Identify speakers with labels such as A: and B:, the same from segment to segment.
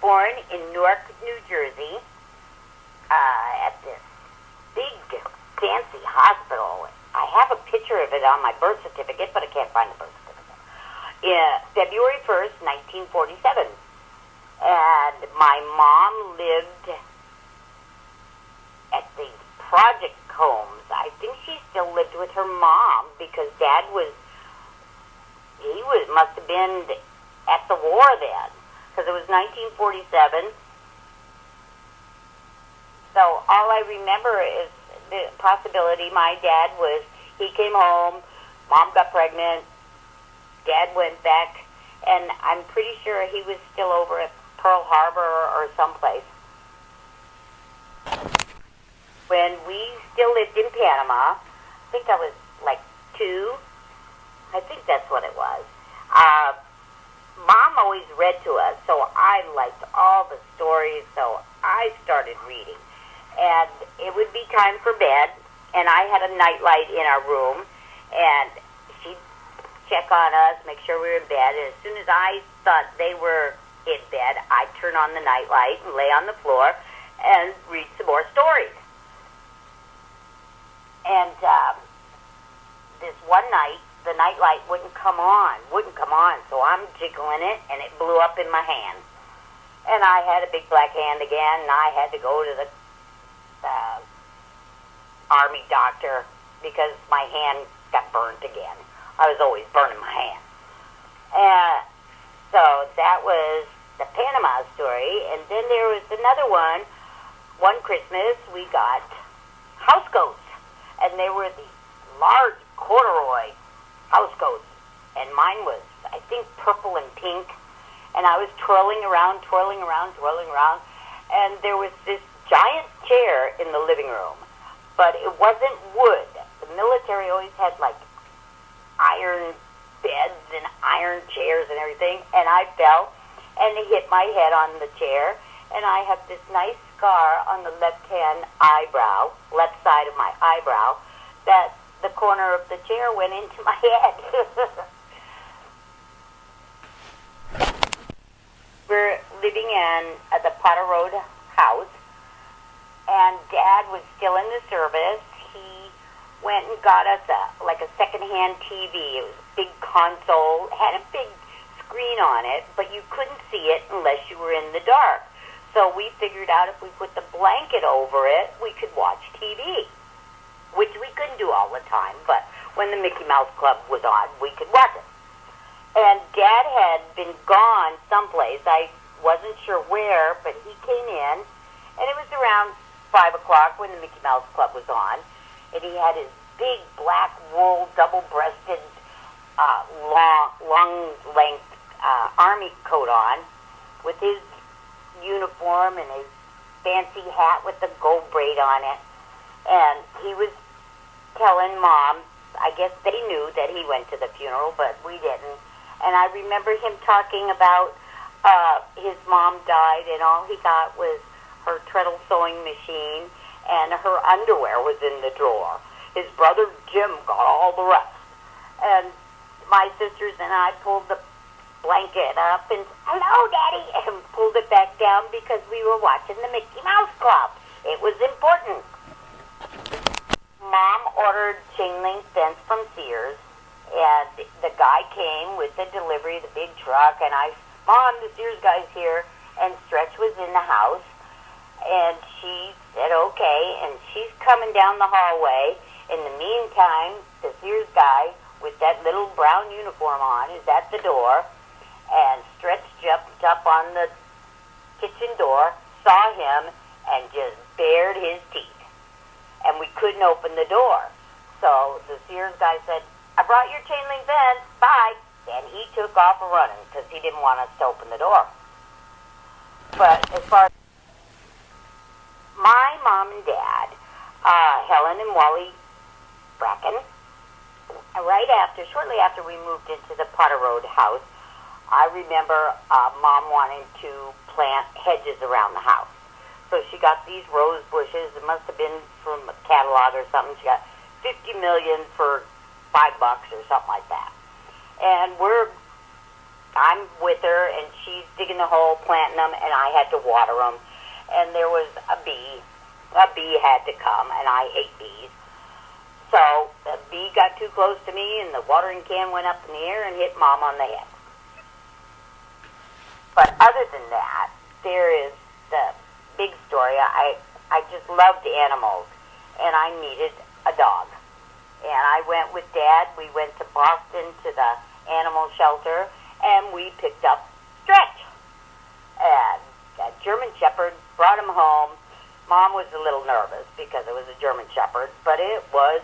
A: born in Newark, New Jersey, at this big, fancy hospital. I have a picture of it on my birth certificate, but I can't find the birth certificate. February 1st, 1947. And my mom lived at the Project Homes. I think she still lived with her mom because Dad must have been at the war then, because it was 1947. So all I remember is the possibility my dad he came home, Mom got pregnant, Dad went back, and I'm pretty sure he was still over at Pearl Harbor or someplace. When we still lived in Panama, I think I was like 2. I think that's what it was. Mom always read to us, so I liked all the stories, so I started reading. And it would be time for bed, and I had a nightlight in our room, and she'd check on us, make sure we were in bed, and as soon as I thought they were in bed, I'd turn on the nightlight and lay on the floor and read some more stories. And this one night, the nightlight wouldn't come on, so I'm jiggling it, and it blew up in my hand. And I had a big black hand again, and I had to go to the Army doctor because my hand got burnt again. I was always burning my hand. So that was the Panama story. And then there was another one. One Christmas, we got house goats. And they were these large corduroy house goats. And mine was, I think, purple and pink. And I was twirling around. And there was this giant chair in the living room. But it wasn't wood. The military always had, like, iron beds and iron chairs and everything. And I fell and hit my head on the chair. And I have this nice scar on the left-hand eyebrow, left side of my eyebrow, that the corner of the chair went into my head. We're living in the Potter Road house, and Dad was still in the service. He went and got us a second-hand TV. It was a big console, had a big screen on it, but you couldn't see it unless you were in the dark. So we figured out if we put the blanket over it, we could watch TV, which we couldn't do all the time, but when the Mickey Mouse Club was on, we could watch it. And Dad had been gone someplace. I wasn't sure where, but he came in, and it was around 5 o'clock when the Mickey Mouse Club was on, and he had his big black wool, double-breasted, long-length army coat on with his uniform and his fancy hat with the gold braid on it. And he was telling Mom, I guess they knew that he went to the funeral, but we didn't. And I remember him talking about his mom died, and all he got was her treadle sewing machine, and her underwear was in the drawer. His brother Jim got all the rest. And my sisters and I pulled the blanket up and, hello, Daddy, and pulled it back down because we were watching the Mickey Mouse Club. It was important. Mom ordered chain link fence from Sears, and the guy came with the delivery, the big truck, and Mom, the Sears guy's here, and Stretch was in the house, and she said, okay, and she's coming down the hallway. In the meantime, the Sears guy with that little brown uniform on is at the door, and Stretch jumped up on the kitchen door, saw him, and just bared his teeth. And we couldn't open the door. So the Sears guy said, I brought your chain link fence, bye. And he took off running because he didn't want us to open the door. But as far as my mom and dad, Helen and Wally Bracken, shortly after we moved into the Potter Road house, I remember Mom wanting to plant hedges around the house. So she got these rose bushes. It must have been from a catalog or something. She got $50 million for $5 or something like that. And I'm with her, and she's digging the hole, planting them, and I had to water them. And there was a bee. A bee had to come, and I hate bees. So the bee got too close to me, and the watering can went up in the air and hit Mom on the head. But other than that, there is the big story. I just loved animals, and I needed a dog. And I went with Dad. We went to Boston to the animal shelter, and we picked up Stretch. And a German Shepherd, brought him home. Mom was a little nervous because it was a German Shepherd, but it was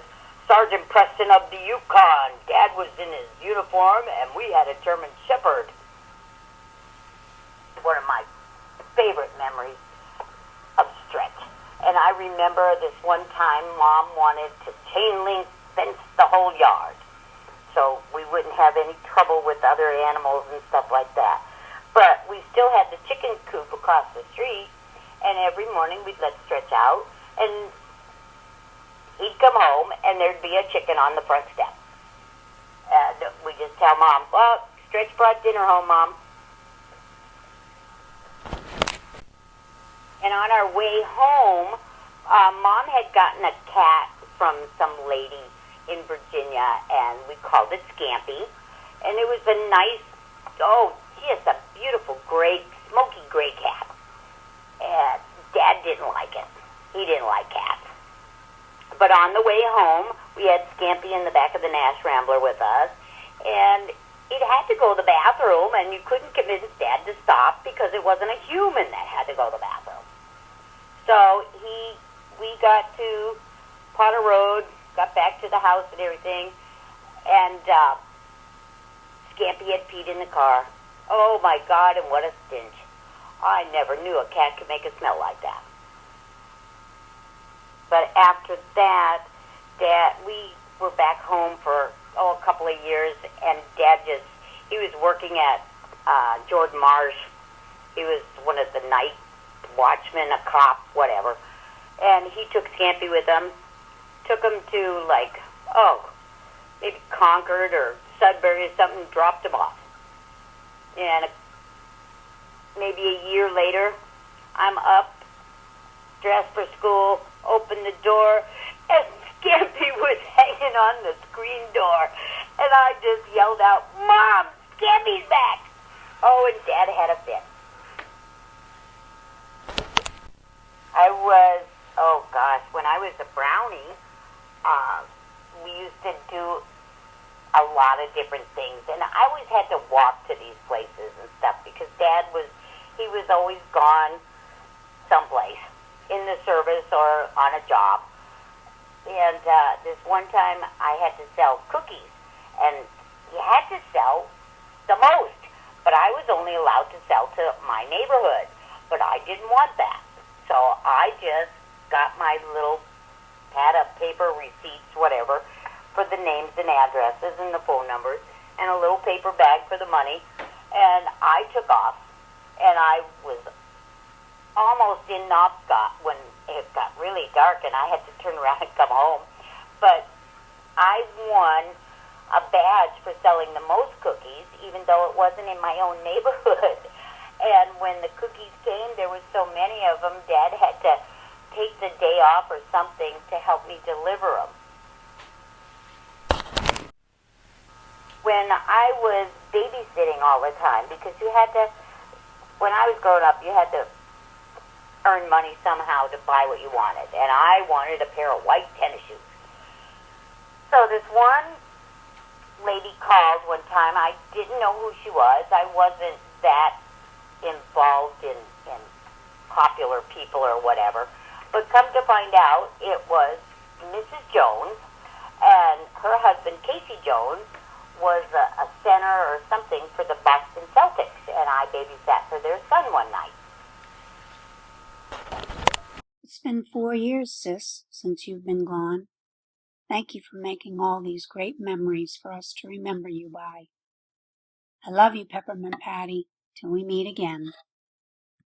A: Sergeant Preston of the Yukon. Dad was in his uniform, and we had a German Shepherd. One of my favorite memories of Stretch. And I remember this one time Mom wanted to chain link fence the whole yard so we wouldn't have any trouble with other animals and stuff like that. But we still had the chicken coop across the street, and every morning we'd let Stretch out, and he'd come home, and there'd be a chicken on the front step. And we just tell Mom, well, Stretch brought dinner home, Mom. And on our way home, Mom had gotten a cat from some lady in Virginia, and we called it Scampy. And it was a nice, just a beautiful gray, smoky gray cat. And Dad didn't like it. He didn't like cats. But on the way home, we had Scampy in the back of the Nash Rambler with us, and it had to go to the bathroom, and you couldn't convince Dad to stop because it wasn't a human that had to go to the bathroom. So we got to Potter Road, got back to the house and everything, and Scampy had peed in the car. Oh my God, and what a stench. I never knew a cat could make a smell like that. But after that, we were back home for a couple of years, and Dad he was working at Jordan Marsh. He was one of the night watchmen, a cop, whatever. And he took Scampy with him, took him to maybe Concord or Sudbury or something, dropped him off. And maybe a year later, I'm up, dressed for school, open the door, and Scampy was hanging on the screen door. And I just yelled out, Mom, Scampy's back! Oh, and Dad had a fit. When I was a brownie, we used to do a lot of different things. And I always had to walk to these places and stuff because Dad was always gone someplace in the service or on a job. And this one time I had to sell cookies, and you had to sell the most, but I was only allowed to sell to my neighborhood, but I didn't want that. So I just got my little pad of paper, receipts, whatever, for the names and addresses and the phone numbers, and a little paper bag for the money, and I took off, and I was almost in Knobscott when it got really dark and I had to turn around and come home. But I won a badge for selling the most cookies, even though it wasn't in my own neighborhood. And when the cookies came, there were so many of them, Dad had to take the day off or something to help me deliver them. When I was babysitting all the time, because when I was growing up, you had to earn money somehow to buy what you wanted. And I wanted a pair of white tennis shoes. So this one lady called one time. I didn't know who she was. I wasn't that involved in popular people or whatever. But come to find out, it was Mrs. Jones, and her husband, Casey Jones, was a center or something for the Boston Celtics, and I babysat for their son one night.
B: It's been 4 years, sis, since you've been gone. Thank you for making all these great memories for us to remember you by. I love you, Peppermint Patty. Till we meet again.